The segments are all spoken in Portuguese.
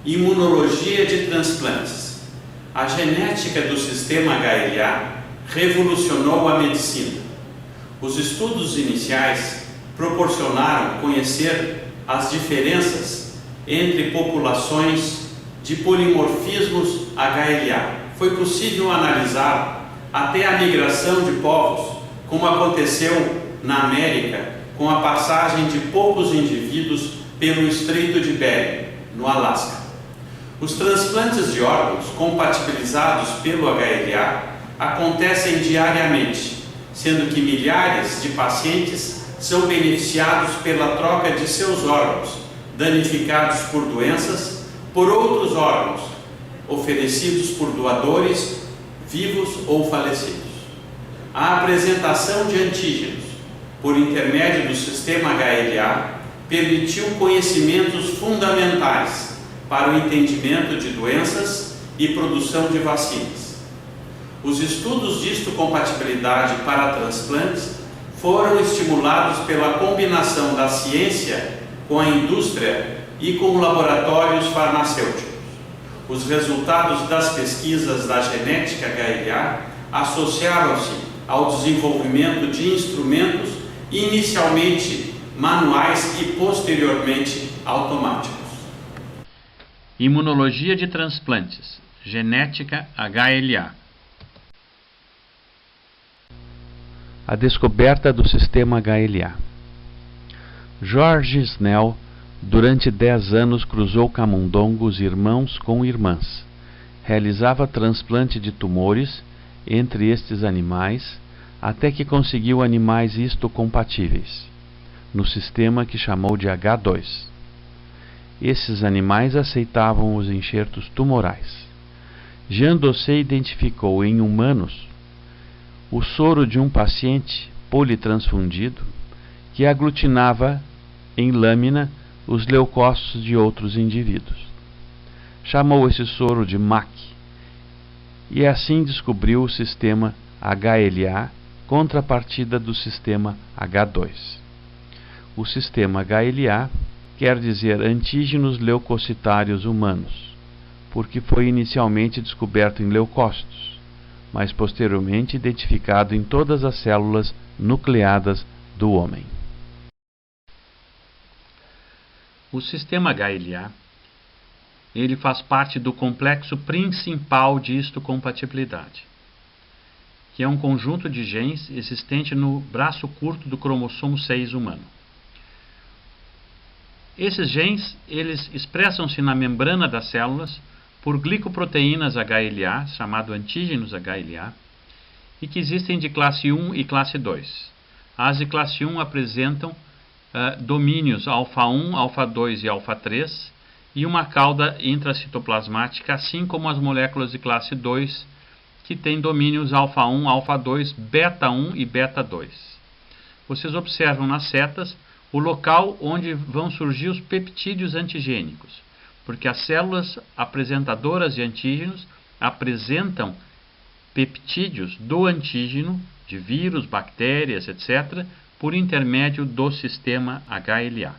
Imunologia de transplantes. A genética do sistema HLA revolucionou a medicina. Os estudos iniciais proporcionaram conhecer as diferenças entre populações de polimorfismos HLA. Foi possível analisar até a migração de povos, como aconteceu na América com a passagem de poucos indivíduos pelo Estreito de Bering, no Alasca. Os transplantes de órgãos compatibilizados pelo HLA acontecem diariamente, sendo que milhares de pacientes são beneficiados pela troca de seus órgãos, danificados por doenças, por outros órgãos, oferecidos por doadores vivos ou falecidos. A apresentação de antígenos, por intermédio do sistema HLA, permitiu conhecimentos fundamentais para o entendimento de doenças e produção de vacinas. Os estudos de histocompatibilidade para transplantes foram estimulados pela combinação da ciência com a indústria e com laboratórios farmacêuticos. Os resultados das pesquisas da genética HLA associaram-se ao desenvolvimento de instrumentos inicialmente manuais e posteriormente automáticos. Imunologia de transplantes, genética HLA. A descoberta do sistema HLA. George Snell, durante 10 anos, cruzou camundongos irmãos com irmãs. Realizava transplante de tumores entre estes animais, até que conseguiu animais histocompatíveis, no sistema que chamou de H2. Esses animais aceitavam os enxertos tumorais. Jean Dossé identificou em humanos o soro de um paciente politransfundido que aglutinava em lâmina os leucócitos de outros indivíduos. Chamou esse soro de MAC e assim descobriu o sistema HLA, contrapartida do sistema H2. O sistema HLA quer dizer antígenos leucocitários humanos, porque foi inicialmente descoberto em leucócitos, mas posteriormente identificado em todas as células nucleadas do homem. O sistema HLA, ele faz parte do complexo principal de histocompatibilidade, que é um conjunto de genes existente no braço curto do cromossomo 6 humano. Esses genes, eles expressam-se na membrana das células por glicoproteínas HLA, chamado antígenos HLA, e que existem de classe 1 e classe 2. As de classe 1 apresentam domínios alfa-1, alfa-2 e alfa-3 e uma cauda intracitoplasmática, assim como as moléculas de classe 2, que têm domínios alfa-1, alfa-2, beta-1 e beta-2. Vocês observam nas setas o local onde vão surgir os peptídeos antigênicos, porque as células apresentadoras de antígenos apresentam peptídeos do antígeno, de vírus, bactérias, etc., por intermédio do sistema HLA.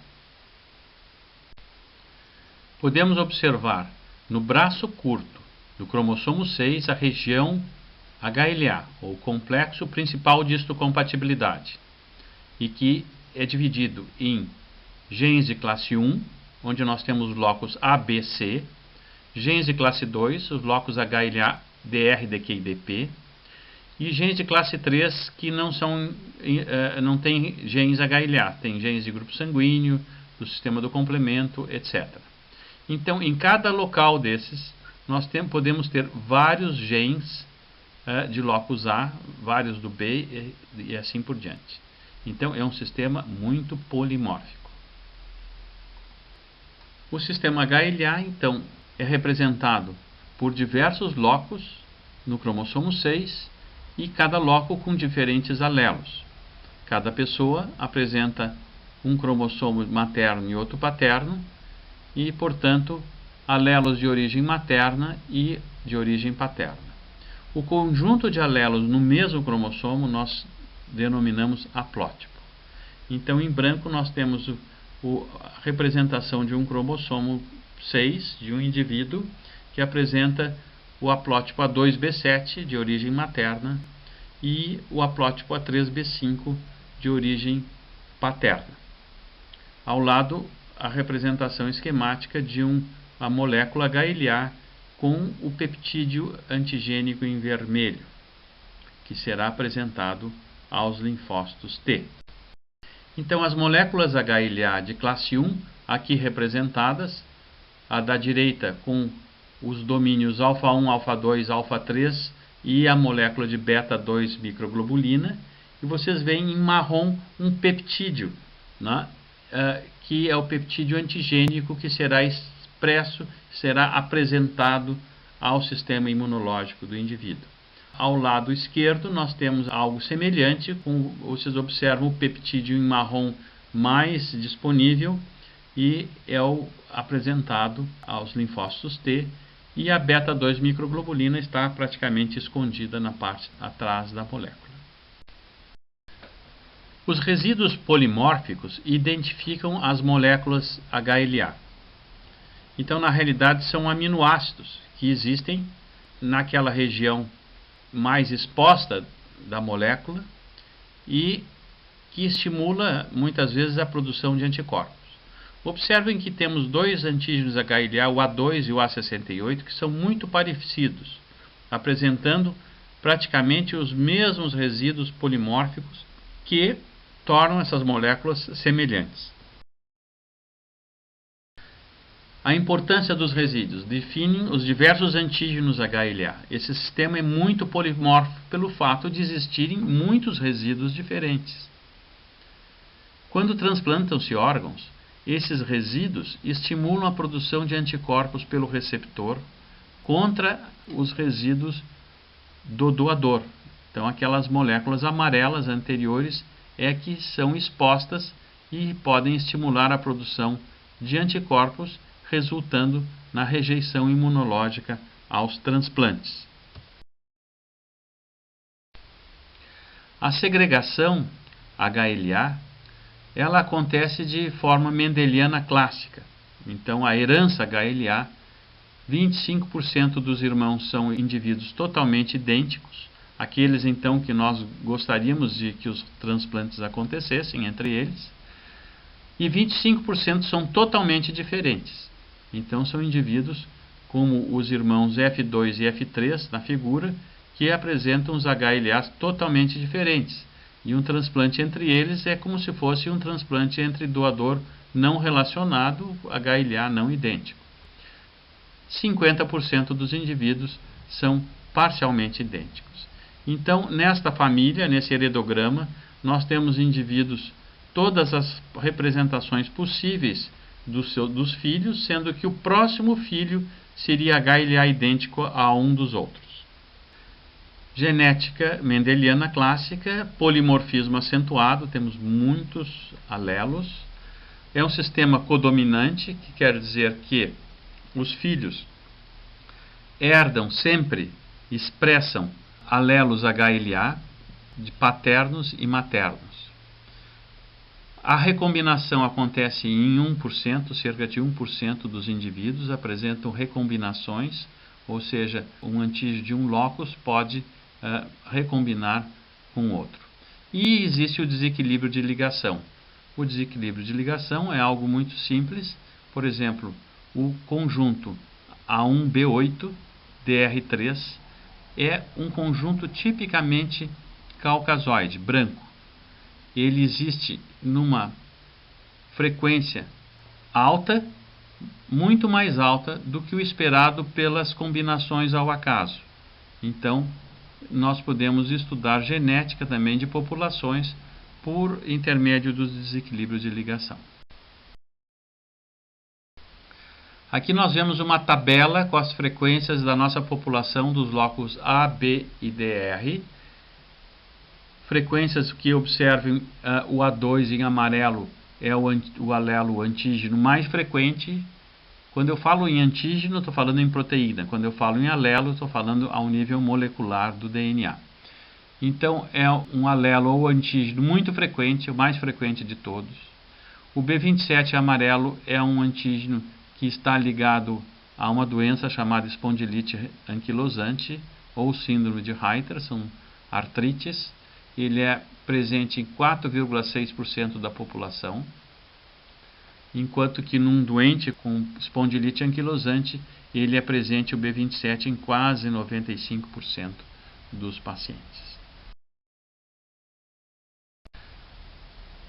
Podemos observar no braço curto do cromossomo 6 a região HLA, ou complexo principal de histocompatibilidade, e que é dividido em genes de classe 1, onde nós temos os locos A, B, C, genes de classe 2, os locos HLA, DR, DQ e DP, e genes de classe 3 que não têm genes HLA, tem genes de grupo sanguíneo, do sistema do complemento, etc. Então, em cada local desses, nós podemos ter vários genes de locus A, vários do B e assim por diante. Então, é um sistema muito polimórfico. O sistema HLA, então, é representado por diversos locos no cromossomo 6 e cada loco com diferentes alelos. Cada pessoa apresenta um cromossomo materno e outro paterno e, portanto, alelos de origem materna e de origem paterna. O conjunto de alelos no mesmo cromossomo nós denominamos haplótipo. Então, em branco, nós temos a representação de um cromossomo 6 de um indivíduo que apresenta o haplótipo A2B7 de origem materna e o haplótipo A3B5 de origem paterna. Ao lado, a representação esquemática de uma molécula HLA com o peptídeo antigênico em vermelho, que será apresentado aos linfócitos T. Então, as moléculas HLA de classe 1, aqui representadas, a da direita com os domínios alfa-1, alfa-2, alfa-3 e a molécula de beta-2 microglobulina, e vocês veem em marrom um peptídeo, né, que é o peptídeo antigênico que será expresso, será apresentado ao sistema imunológico do indivíduo. Ao lado esquerdo nós temos algo semelhante, vocês observam o peptídeo em marrom mais disponível e é apresentado aos linfócitos T, e a beta-2 microglobulina está praticamente escondida na parte atrás da molécula. Os resíduos polimórficos identificam as moléculas HLA. Então, na realidade, são aminoácidos que existem naquela região mais exposta da molécula e que estimula muitas vezes a produção de anticorpos. Observem que temos dois antígenos HLA, o A2 e o A68, que são muito parecidos, apresentando praticamente os mesmos resíduos polimórficos que tornam essas moléculas semelhantes. A importância dos resíduos define os diversos antígenos HLA. Esse sistema é muito polimórfico pelo fato de existirem muitos resíduos diferentes. Quando transplantam-se órgãos, esses resíduos estimulam a produção de anticorpos pelo receptor contra os resíduos do doador. Então, aquelas moléculas amarelas anteriores que são expostas e podem estimular a produção de anticorpos, resultando na rejeição imunológica aos transplantes. A segregação HLA ela acontece de forma mendeliana clássica. Então, a herança HLA, 25% dos irmãos são indivíduos totalmente idênticos, aqueles então que nós gostaríamos de que os transplantes acontecessem entre eles, e 25% são totalmente diferentes. Então, são indivíduos como os irmãos F2 e F3 na figura, que apresentam os HLAs totalmente diferentes. E um transplante entre eles é como se fosse um transplante entre doador não relacionado, HLA não idêntico. 50% dos indivíduos são parcialmente idênticos. Então, nesta família, nesse heredograma, nós temos indivíduos, todas as representações possíveis dos filhos, sendo que o próximo filho seria HLA idêntico a um dos outros. Genética mendeliana clássica, polimorfismo acentuado, temos muitos alelos. É um sistema codominante, que quer dizer que os filhos herdam sempre, expressam alelos HLA de paternos e maternos. A recombinação acontece em 1%, cerca de 1% dos indivíduos apresentam recombinações, ou seja, um antígeno de um locus pode recombinar com outro. E existe o desequilíbrio de ligação. O desequilíbrio de ligação é algo muito simples. Por exemplo, o conjunto A1B8 DR3 é um conjunto tipicamente caucasoide, branco. Ele existe numa frequência alta, muito mais alta do que o esperado pelas combinações ao acaso. Então, nós podemos estudar genética também de populações por intermédio dos desequilíbrios de ligação. Aqui nós vemos uma tabela com as frequências da nossa população dos locos A, B e DR. Frequências que observem o A2 em amarelo é o alelo antígeno mais frequente. Quando eu falo em antígeno, estou falando em proteína. Quando eu falo em alelo, estou falando ao nível molecular do DNA. Então, é um alelo ou antígeno muito frequente, o mais frequente de todos. O B27 amarelo é um antígeno que está ligado a uma doença chamada espondilite anquilosante ou síndrome de Reiter, são artrites. Ele é presente em 4,6% da população, enquanto que num doente com espondilite anquilosante, ele é presente o B27 em quase 95% dos pacientes.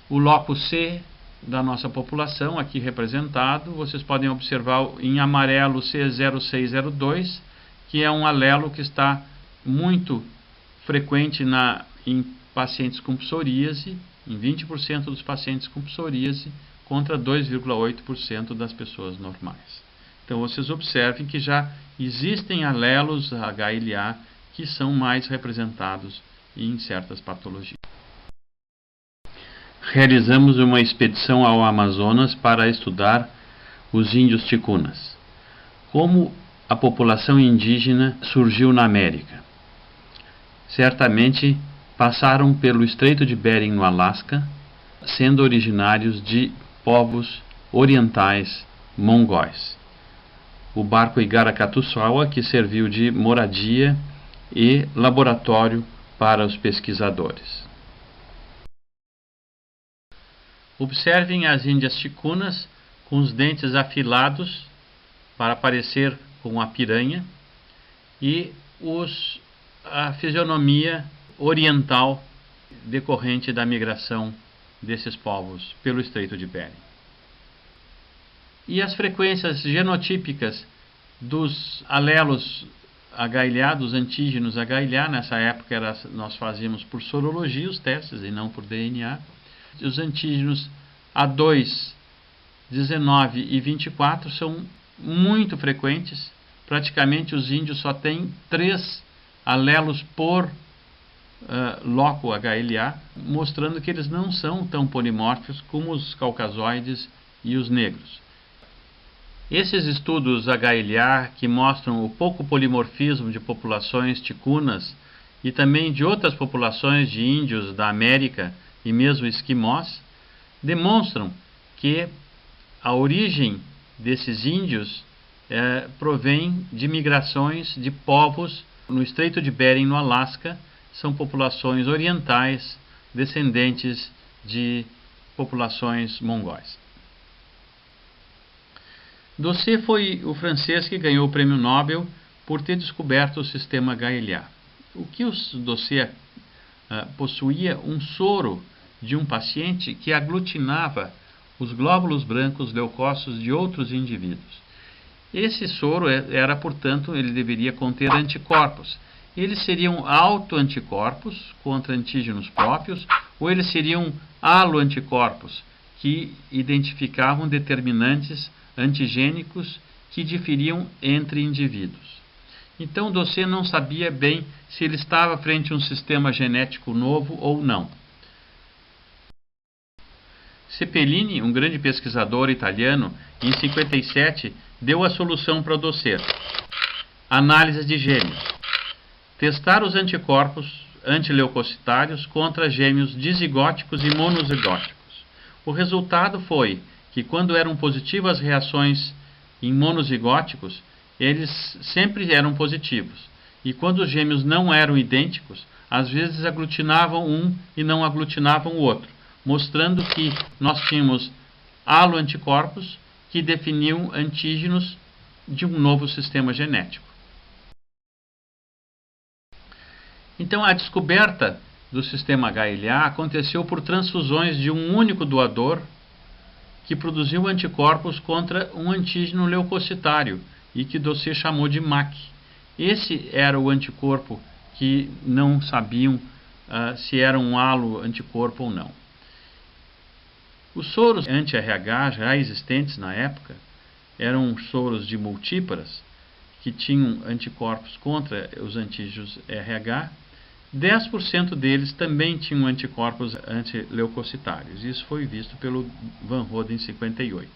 O locus C da nossa população, aqui representado, vocês podem observar em amarelo C0602, que é um alelo que está muito frequente em pacientes com psoríase, em 20% dos pacientes com psoríase, contra 2,8% das pessoas normais. Então vocês observem que já existem alelos HLA que são mais representados em certas patologias. Realizamos uma expedição ao Amazonas para estudar os índios ticunas. Como a população indígena surgiu na América? Certamente passaram pelo Estreito de Bering no Alasca, sendo originários de povos orientais mongóis. O barco Igaracatussawa, que serviu de moradia e laboratório para os pesquisadores. Observem as índias ticunas com os dentes afilados para parecer com a piranha e a fisionomia oriental decorrente da migração desses povos pelo Estreito de Bering. E as frequências genotípicas dos alelos HLA, dos antígenos HLA, nessa época nós fazíamos por sorologia os testes e não por DNA. Os antígenos A2, 19 e 24 são muito frequentes. Praticamente os índios só têm 3 alelos por loco HLA, mostrando que eles não são tão polimórficos como os caucasoides e os negros. Esses estudos HLA que mostram o pouco polimorfismo de populações ticunas e também de outras populações de índios da América e mesmo esquimós, demonstram que a origem desses índios provém de migrações de povos no Estreito de Bering, no Alasca. São populações orientais descendentes de populações mongóis. Dossé foi o francês que ganhou o prêmio Nobel por ter descoberto o sistema HLA. O que Dossé possuía um soro de um paciente que aglutinava os glóbulos brancos leucócitos de outros indivíduos. Esse soro era, portanto, ele deveria conter anticorpos. Eles seriam autoanticorpos contra antígenos próprios, ou eles seriam haloanticorpos, que identificavam determinantes antigênicos que diferiam entre indivíduos. Então, Dossé não sabia bem se ele estava frente a um sistema genético novo ou não. Cepellini, um grande pesquisador italiano, em 57, deu a solução para Dossé. Análise de gêmeos. Testar os anticorpos antileucocitários contra gêmeos dizigóticos e monozigóticos. O resultado foi que quando eram positivas as reações em monozigóticos, eles sempre eram positivos. E quando os gêmeos não eram idênticos, às vezes aglutinavam um e não aglutinavam o outro, mostrando que nós tínhamos haloanticorpos que definiam antígenos de um novo sistema genético. Então, a descoberta do sistema HLA aconteceu por transfusões de um único doador que produziu anticorpos contra um antígeno leucocitário e que Dossé chamou de MAC. Esse era o anticorpo que não sabiam se era um halo-anticorpo ou não. Os soros anti-RH já existentes na época eram soros de multíparas que tinham anticorpos contra os antígenos RH. 10% deles também tinham anticorpos antileucocitários. Isso foi visto pelo Van Rode em 58.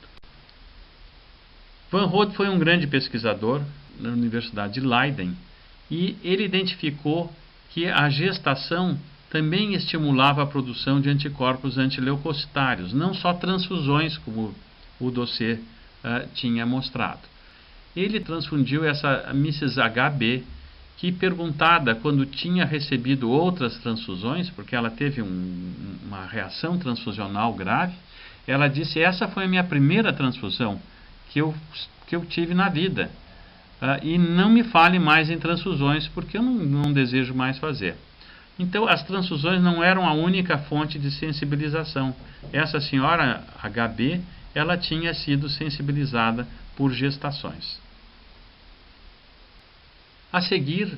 Van Rode foi um grande pesquisador na Universidade de Leiden e ele identificou que a gestação também estimulava a produção de anticorpos antileucocitários, não só transfusões, como o Dossé tinha mostrado. Ele transfundiu essa Mrs. HB, que, perguntada quando tinha recebido outras transfusões, porque ela teve uma reação transfusional grave, ela disse: essa foi a minha primeira transfusão que eu tive na vida, e não me fale mais em transfusões, porque eu não desejo mais fazer. Então, as transfusões não eram a única fonte de sensibilização. Essa senhora HB, ela tinha sido sensibilizada por gestações. A seguir,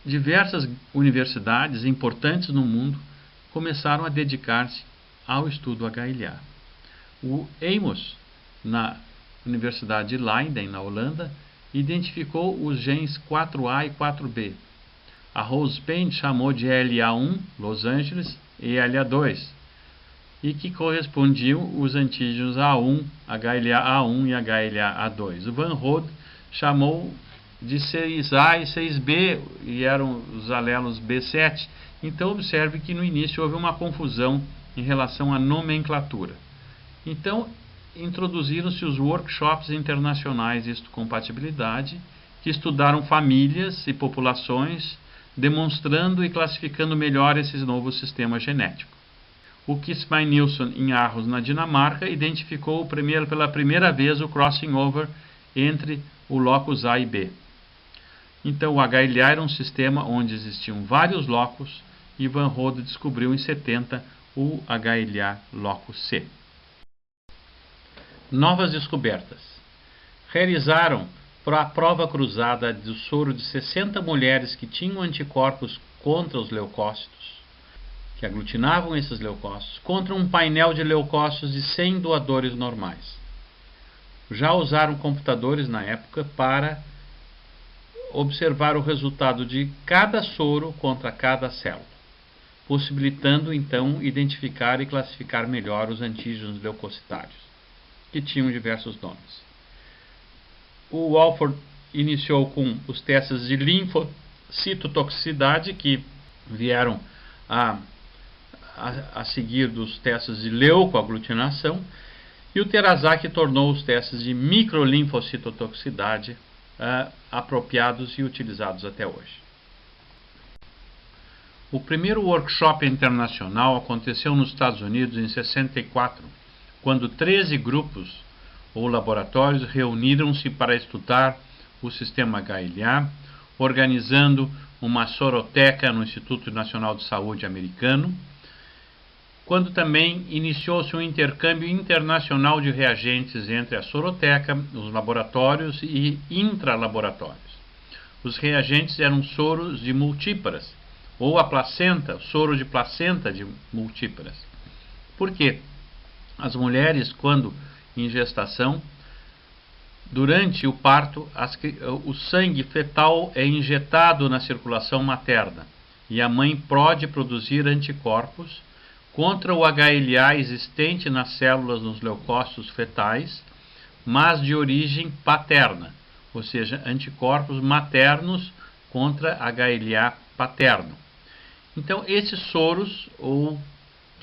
diversas universidades importantes no mundo começaram a dedicar-se ao estudo HLA. O Amos, na Universidade de Leiden, na Holanda, identificou os genes 4A e 4B. A Rose Payne chamou de LA1, Los Angeles, e LA2, e que correspondiam os antígenos A1, HLA-A1 e HLA-A2. O Van Rode chamou de 6A e 6B, e eram os alelos B7. Então, observe que no início houve uma confusão em relação à nomenclatura. Então, introduziram-se os workshops internacionais de histocompatibilidade, que estudaram famílias e populações, demonstrando e classificando melhor esse novo sistema genético. O Kismay-Nielsen, em Aarhus, na Dinamarca, identificou pela primeira vez o crossing over entre o locus A e B. Então, o HLA era um sistema onde existiam vários locus, e Van Rode descobriu em 70 o HLA locus C. Novas descobertas. Realizaram a prova cruzada do soro de 60 mulheres que tinham anticorpos contra os leucócitos, que aglutinavam esses leucócitos, contra um painel de leucócitos de 100 doadores normais. Já usaram computadores na época para observar o resultado de cada soro contra cada célula, possibilitando então identificar e classificar melhor os antígenos leucocitários, que tinham diversos nomes. O Walford iniciou com os testes de linfocitotoxicidade, que vieram a seguir dos testes de leucoaglutinação, e o Teraszak tornou os testes de microlinfocitotoxicidade apropriados e utilizados até hoje. O primeiro workshop internacional aconteceu nos Estados Unidos em 64, quando 13 grupos ou laboratórios reuniram-se para estudar o sistema HLA, organizando uma soroteca no Instituto Nacional de Saúde americano, quando também iniciou-se um intercâmbio internacional de reagentes entre a soroteca, os laboratórios e intralaboratórios. Os reagentes eram soros de multíparas, ou a placenta, soro de placenta de multíparas. Por quê? As mulheres, quando em gestação, durante o parto, o sangue fetal é injetado na circulação materna, e a mãe pode produzir anticorpos contra o HLA existente nas células nos leucócitos fetais, mas de origem paterna, ou seja, anticorpos maternos contra HLA paterno. Então, esses soros, ou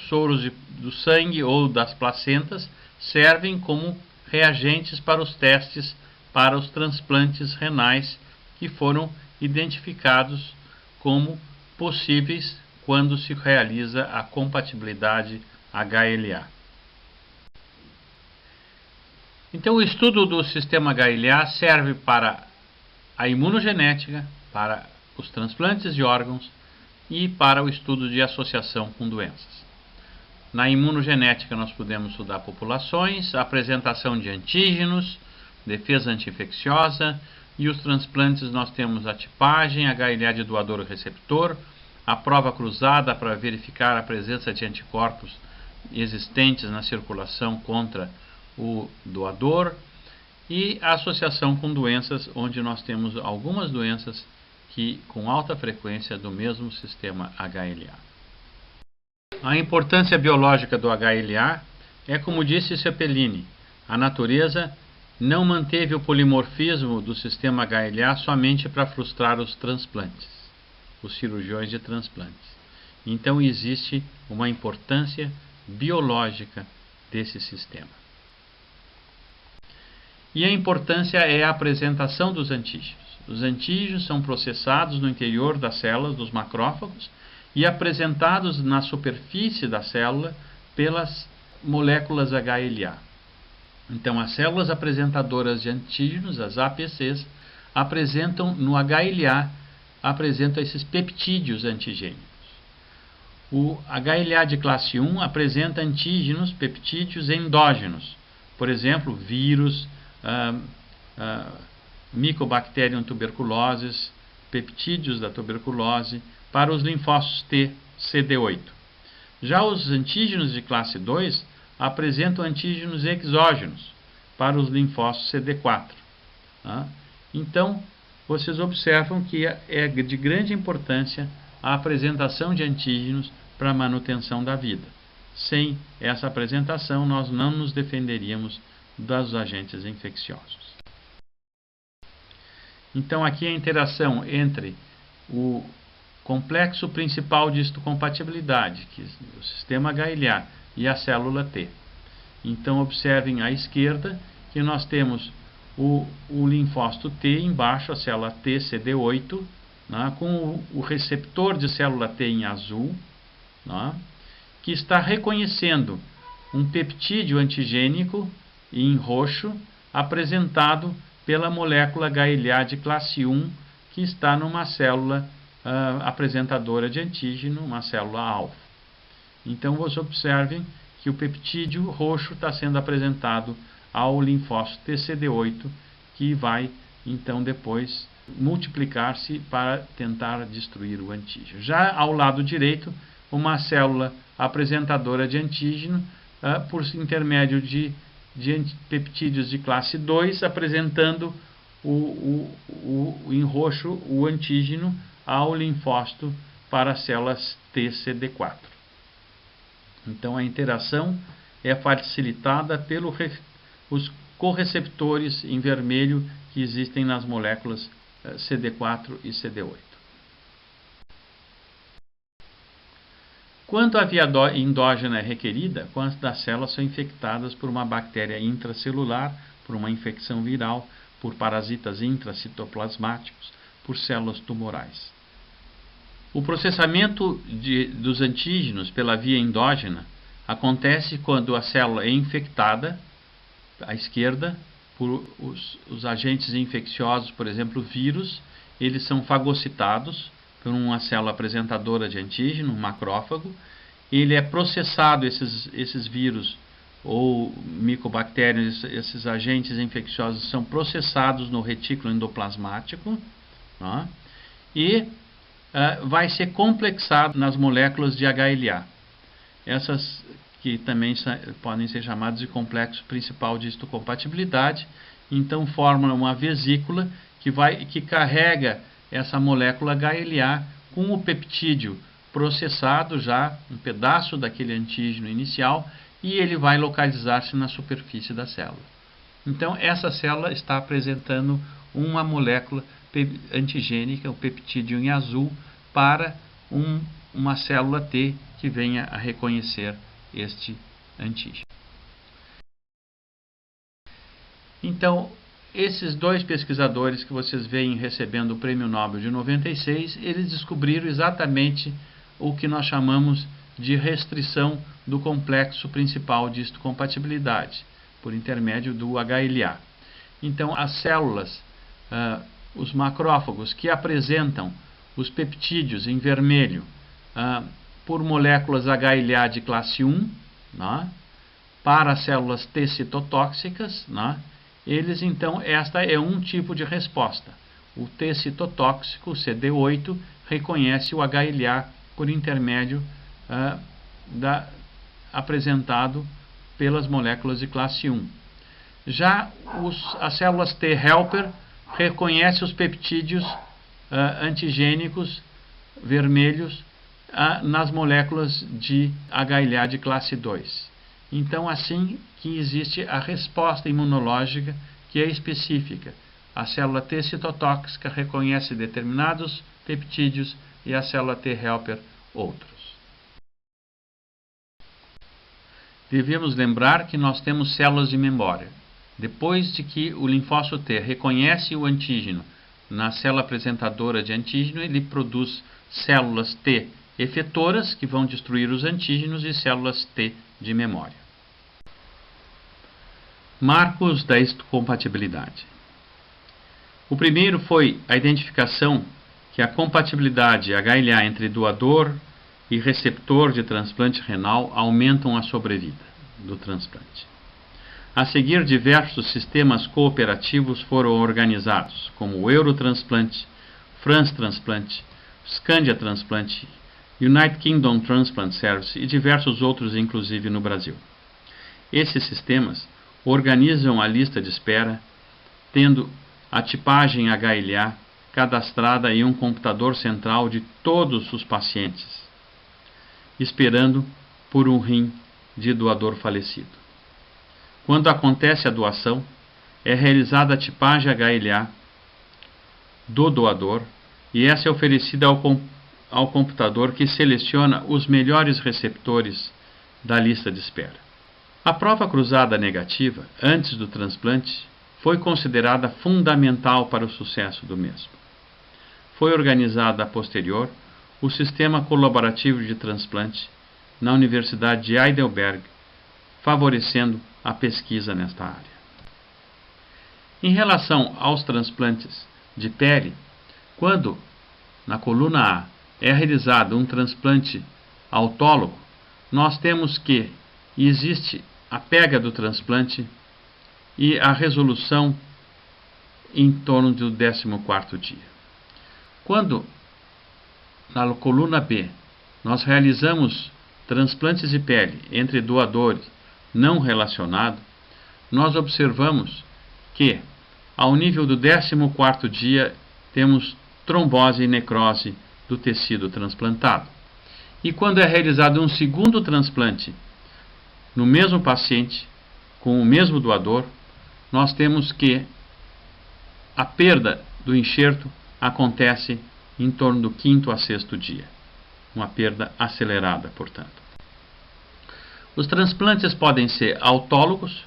soros do sangue ou das placentas, servem como reagentes para os testes para os transplantes renais, que foram identificados como possíveis quando se realiza a compatibilidade HLA. Então, o estudo do sistema HLA serve para a imunogenética, para os transplantes de órgãos e para o estudo de associação com doenças. Na imunogenética, nós podemos estudar populações, a apresentação de antígenos, defesa anti-infecciosa, e os transplantes nós temos a tipagem, HLA de doador e receptor, a prova cruzada para verificar a presença de anticorpos existentes na circulação contra o doador, e a associação com doenças, onde nós temos algumas doenças que com alta frequência do mesmo sistema HLA. A importância biológica do HLA é, como disse Cepelini, a natureza não manteve o polimorfismo do sistema HLA somente para frustrar os transplantes, os cirurgiões de transplantes. Então existe uma importância biológica desse sistema. E a importância é a apresentação dos antígenos. Os antígenos são processados no interior das células, dos macrófagos, e apresentados na superfície da célula pelas moléculas HLA. Então, as células apresentadoras de antígenos, as APCs, apresentam no HLA, apresentam esses peptídeos antigênicos. O HLA de classe 1 apresenta antígenos, peptídeos endógenos, por exemplo, vírus, Mycobacterium tuberculosis, peptídeos da tuberculose, para os linfócitos T, CD8. Já os antígenos de classe 2 apresentam antígenos exógenos para os linfócitos CD4. Então, vocês observam que é de grande importância a apresentação de antígenos para a manutenção da vida. Sem essa apresentação, nós não nos defenderíamos dos agentes infecciosos. Então, aqui a interação entre o complexo principal de histocompatibilidade, que é o sistema HLA, e a célula T. Então, observem à esquerda que nós temos o linfócito T embaixo, a célula T CD8, com o receptor de célula T em azul, que está reconhecendo um peptídeo antigênico em roxo, apresentado pela molécula HLA de classe 1, que está numa célula apresentadora de antígeno, uma célula alfa. Então, vocês observem que o peptídeo roxo está sendo apresentado ao linfócito TCD8, que vai, então, depois multiplicar-se para tentar destruir o antígeno. Já ao lado direito, uma célula apresentadora de antígeno, por intermédio de peptídeos de classe 2, apresentando em roxo o antígeno ao linfócito para as células TCD4. Então, a interação é facilitada pelos correceptores em vermelho que existem nas moléculas CD4 e CD8. Quanto a via endógena é requerida, quando as células são infectadas por uma bactéria intracelular, por uma infecção viral, por parasitas intracitoplasmáticos, por células tumorais. O processamento dos antígenos pela via endógena acontece quando a célula é infectada, à esquerda, por os agentes infecciosos, por exemplo, vírus. Eles são fagocitados por uma célula apresentadora de antígeno, um macrófago. Ele é processado, esses vírus ou micobactérias, esses agentes infecciosos são processados no retículo endoplasmático, e vai ser complexado nas moléculas de HLA. Essas que também podem ser chamadas de complexo principal de histocompatibilidade. Então, formam uma vesícula que carrega essa molécula HLA com o peptídeo processado já, um pedaço daquele antígeno inicial, e ele vai localizar-se na superfície da célula. Então, essa célula está apresentando uma molécula antigênica, o peptídeo em azul, para uma célula T que venha a reconhecer este antígeno. Então, esses dois pesquisadores que vocês veem recebendo o Prêmio Nobel de 96, eles descobriram exatamente o que nós chamamos de restrição do complexo principal de histocompatibilidade, por intermédio do HLA. Então, as células, os macrófagos que apresentam os peptídeos em vermelho por moléculas HLA de classe 1, para as células T citotóxicas, eles, então, esta é um tipo de resposta. O T citotóxico, CD8, reconhece o HLA por intermédio apresentado pelas moléculas de classe 1. Já as células T helper reconhecem os peptídeos antigênicos vermelhos nas moléculas de HLA de classe 2. Então, assim que existe a resposta imunológica que é específica. A célula T citotóxica reconhece determinados peptídeos e a célula T helper outros. Devemos lembrar que nós temos células de memória. Depois de que o linfócito T reconhece o antígeno na célula apresentadora de antígeno, ele produz células T efetoras, que vão destruir os antígenos, e células T de memória. Marcos da histocompatibilidade. O primeiro foi a identificação que a compatibilidade HLA entre doador e receptor de transplante renal aumentam a sobrevida do transplante. A seguir, diversos sistemas cooperativos foram organizados, como o Eurotransplante, France Transplante, Scandia Transplante, United Kingdom Transplant Service e diversos outros, inclusive no Brasil. Esses sistemas organizam a lista de espera, tendo a tipagem HLA cadastrada em um computador central de todos os pacientes, esperando por um rim de doador falecido. Quando acontece a doação, é realizada a tipagem HLA do doador e essa é oferecida ao computador, que seleciona os melhores receptores da lista de espera. A prova cruzada negativa, antes do transplante, foi considerada fundamental para o sucesso do mesmo. Foi organizada a posterior o Sistema Colaborativo de Transplante na Universidade de Heidelberg, favorecendo a pesquisa nesta área. Em relação aos transplantes de pele, quando na coluna A é realizado um transplante autólogo, nós temos que existe a pega do transplante e a resolução em torno do 14º dia. Quando na coluna B nós realizamos transplantes de pele entre doadores não relacionados, nós observamos que ao nível do 14º dia temos trombose e necrose do tecido transplantado. E quando é realizado um segundo transplante no mesmo paciente, com o mesmo doador, nós temos que a perda do enxerto acontece em torno do 5º a 6º dia. Uma perda acelerada, portanto. Os transplantes podem ser autólogos,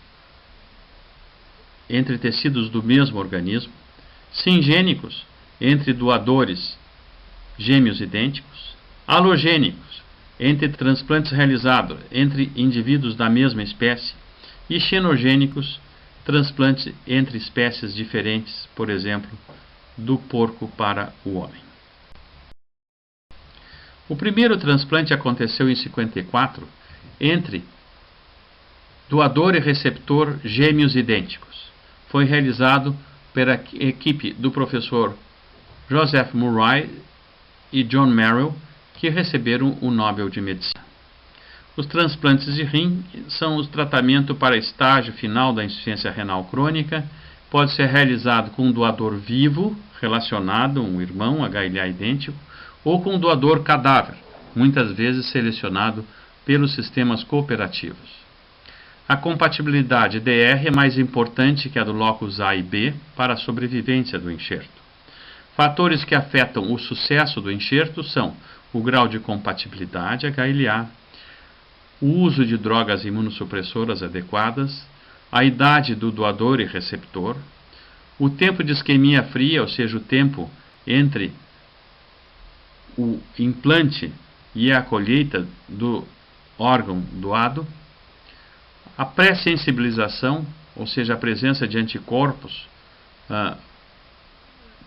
entre tecidos do mesmo organismo, singênicos, entre doadores gêmeos idênticos, halogênicos, entre transplantes realizados entre indivíduos da mesma espécie, e xenogênicos, transplantes entre espécies diferentes, por exemplo, do porco para o homem. O primeiro transplante aconteceu em 54 entre doador e receptor gêmeos idênticos. Foi realizado pela equipe do professor Joseph Murray e John Merrill, que receberam o Nobel de Medicina. Os transplantes de rim são o tratamento para estágio final da insuficiência renal crônica. Pode ser realizado com um doador vivo, relacionado, um irmão HLA idêntico, ou com um doador cadáver, muitas vezes selecionado pelos sistemas cooperativos. A compatibilidade DR é mais importante que a do locus A e B para a sobrevivência do enxerto. Fatores que afetam o sucesso do enxerto são o grau de compatibilidade HLA, o uso de drogas imunossupressoras adequadas, a idade do doador e receptor, o tempo de isquemia fria, ou seja, o tempo entre o implante e a colheita do órgão doado, a pré-sensibilização, ou seja, a presença de anticorpos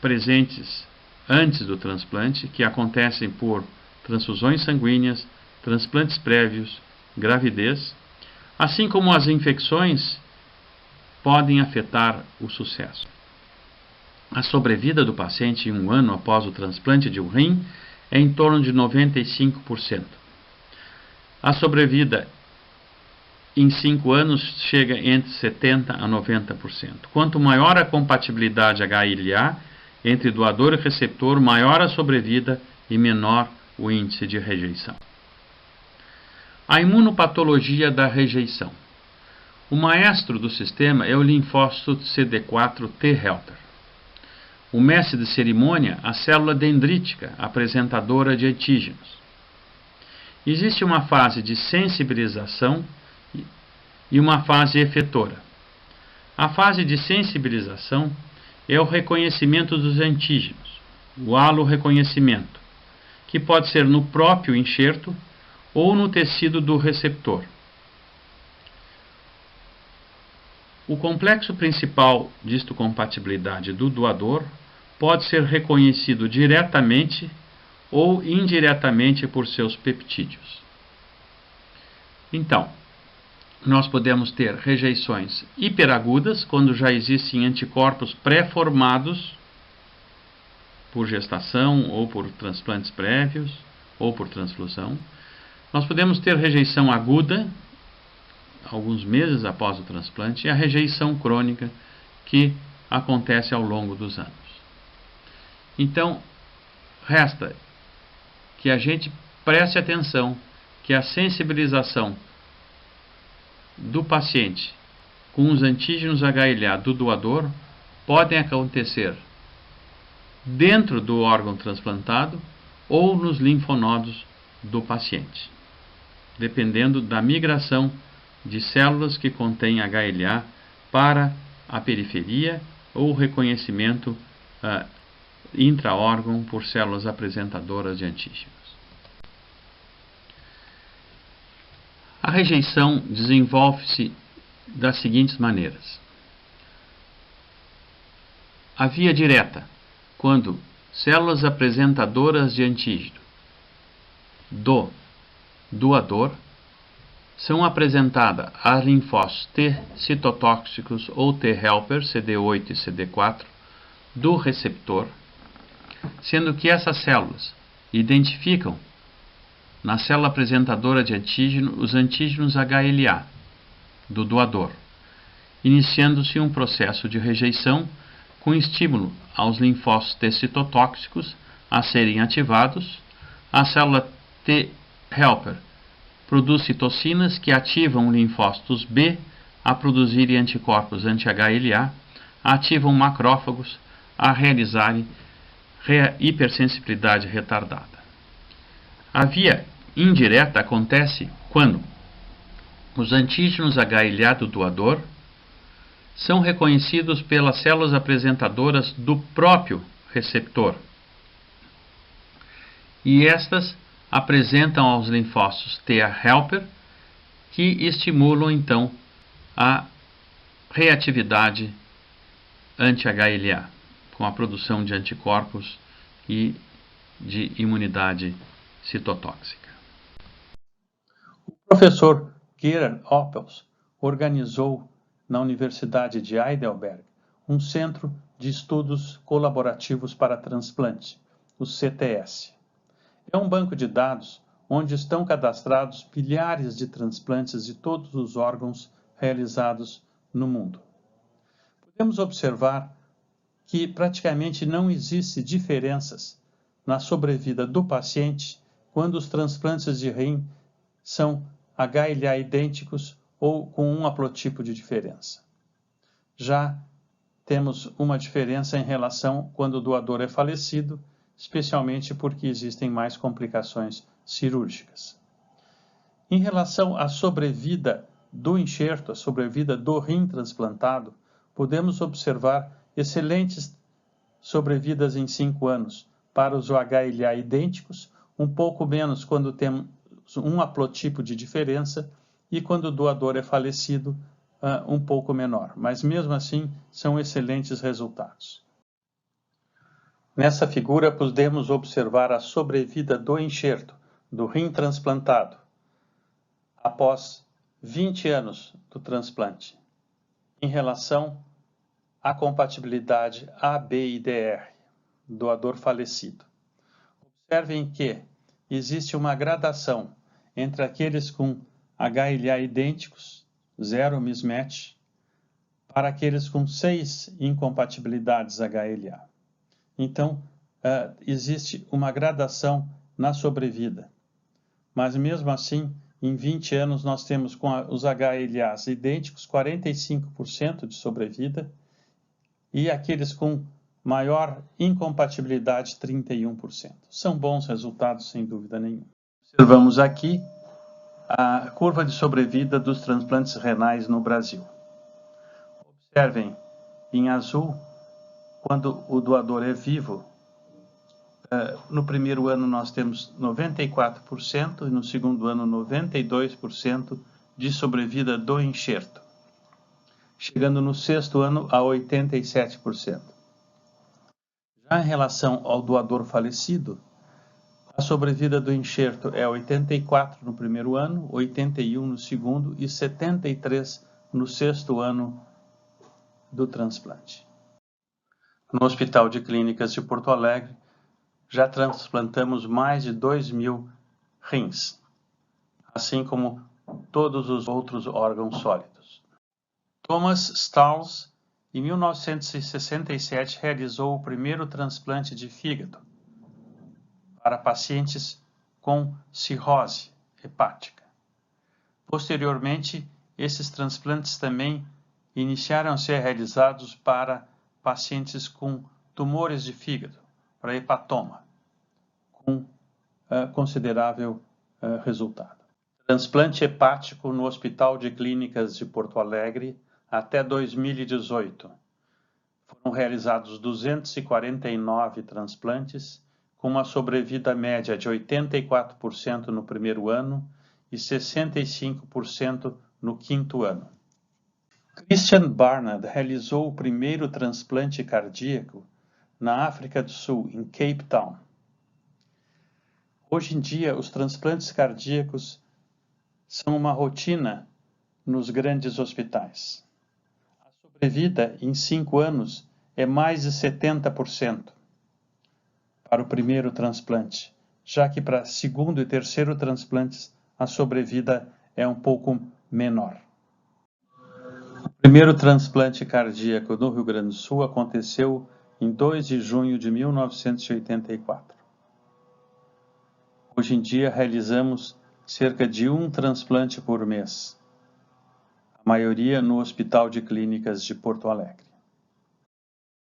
presentes antes do transplante, que acontecem por transfusões sanguíneas, transplantes prévios, gravidez, assim como as infecções podem afetar o sucesso. A sobrevida do paciente em 1 ano após o transplante de um rim é em torno de 95%. A sobrevida em 5 anos chega entre 70% a 90%. Quanto maior a compatibilidade HLA entre doador e receptor, maior a sobrevida e menor o índice de rejeição. A imunopatologia da rejeição. O maestro do sistema é o linfócito CD4 T helper. O mestre de cerimônia, a célula dendrítica, apresentadora de antígenos. Existe uma fase de sensibilização e uma fase efetora. A fase de sensibilização é o reconhecimento dos antígenos, o halo-reconhecimento, que pode ser no próprio enxerto ou no tecido do receptor. O complexo principal de histocompatibilidade do doador pode ser reconhecido diretamente ou indiretamente por seus peptídeos. Então, nós podemos ter rejeições hiperagudas, quando já existem anticorpos pré-formados por gestação ou por transplantes prévios ou por transfusão. Nós podemos ter rejeição aguda, alguns meses após o transplante, e a rejeição crônica, que acontece ao longo dos anos. Então, resta que a gente preste atenção que a sensibilização do paciente com os antígenos HLA do doador podem acontecer dentro do órgão transplantado ou nos linfonodos do paciente, dependendo da migração de células que contêm HLA para a periferia ou reconhecimento intra-órgão por células apresentadoras de antígenos. A rejeição desenvolve-se das seguintes maneiras. A via direta, quando células apresentadoras de antígeno do doador são apresentadas a linfócitos T citotóxicos ou T helper, CD8 e CD4, do receptor, sendo que essas células identificam na célula apresentadora de antígeno os antígenos HLA do doador, iniciando-se um processo de rejeição com estímulo aos linfócitos T citotóxicos a serem ativados. A célula T helper produz citocinas que ativam linfócitos B a produzirem anticorpos anti-HLA, ativam macrófagos a realizarem hipersensibilidade retardada. A via indireta acontece quando os antígenos HLA do doador são reconhecidos pelas células apresentadoras do próprio receptor, e estas apresentam aos linfócitos T helper, que estimulam então a reatividade anti-HLA, com a produção de anticorpos e de imunidade citotóxica. O professor Gerard Oppels organizou na Universidade de Heidelberg um Centro de Estudos Colaborativos para Transplante, o CTS. É um banco de dados onde estão cadastrados milhares de transplantes de todos os órgãos realizados no mundo. Podemos observar que praticamente não existe diferenças na sobrevida do paciente quando os transplantes de rim são HLA idênticos ou com um haplotipo de diferença. Já temos uma diferença em relação quando o doador é falecido, especialmente porque existem mais complicações cirúrgicas. Em relação à sobrevida do enxerto, a sobrevida do rim transplantado, podemos observar excelentes sobrevidas em 5 anos para os HLA idênticos, um pouco menos quando temos um haplotipo de diferença e quando o doador é falecido, um pouco menor. Mas mesmo assim, são excelentes resultados. Nessa figura, podemos observar a sobrevida do enxerto, do rim transplantado, após 20 anos do transplante, em relação à compatibilidade AB e DR, doador falecido. Observem que existe uma gradação entre aqueles com HLA idênticos, 0 mismatch, para aqueles com 6 incompatibilidades HLA. Então, existe uma gradação na sobrevida. Mas mesmo assim, em 20 anos, nós temos com os HLAs idênticos 45% de sobrevida e aqueles com maior incompatibilidade 31%. São bons resultados, sem dúvida nenhuma. Observamos aqui a curva de sobrevida dos transplantes renais no Brasil. Observem, em azul, quando o doador é vivo, no primeiro ano nós temos 94% e no segundo ano 92% de sobrevida do enxerto, chegando no sexto ano a 87%. Já em relação ao doador falecido, a sobrevida do enxerto é 84 no primeiro ano, 81 no segundo e 73 no sexto ano do transplante. No Hospital de Clínicas de Porto Alegre, já transplantamos mais de 2.000 rins, assim como todos os outros órgãos sólidos. Thomas Stahls, em 1967, realizou o primeiro transplante de fígado para pacientes com cirrose hepática. Posteriormente, esses transplantes também iniciaram a ser realizados para pacientes com tumores de fígado, para hepatoma, com considerável resultado. Transplante hepático no Hospital de Clínicas de Porto Alegre até 2018. Foram realizados 249 transplantes, com uma sobrevida média de 84% no primeiro ano e 65% no quinto ano. Christian Barnard realizou o primeiro transplante cardíaco na África do Sul, em Cape Town. Hoje em dia, os transplantes cardíacos são uma rotina nos grandes hospitais. A sobrevida em 5 anos é mais de 70% para o primeiro transplante, já que para segundo e terceiro transplantes a sobrevida é um pouco menor. O primeiro transplante cardíaco no Rio Grande do Sul aconteceu em 2 de junho de 1984. Hoje em dia realizamos cerca de 1 transplante por mês, a maioria no Hospital de Clínicas de Porto Alegre.